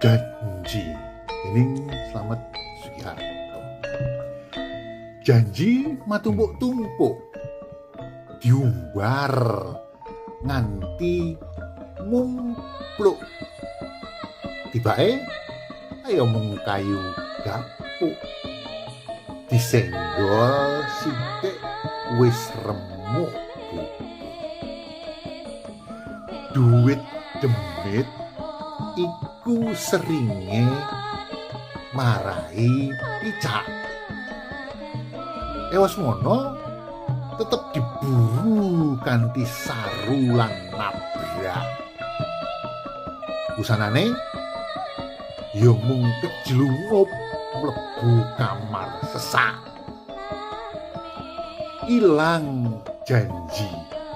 Janji dening Slamet Sugiharto. Janji matumpuk-tumpuk diumbar nganti mumpluk. Tibake ayo mung kayu gapuk disenggol sithik wis remuk. Duit demit iku seringe marai picak. Ewas ngono tetep diburu kanthi saru lan nabrak. Busanane ya mung kejlungup mlebu kamar sesak. Ilang janji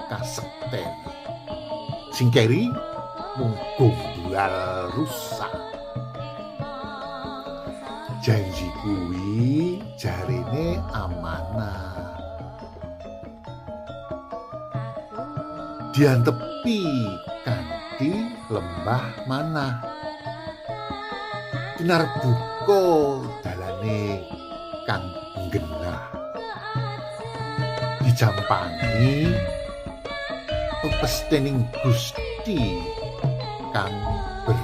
kasektene. Sing keri mung gombal rusak. Janji kuwi jarine amanah. Diantepi kanthi lembah manah. Tinarbuka dalane kang genah. Dijampangi pepestening Gusti kang ber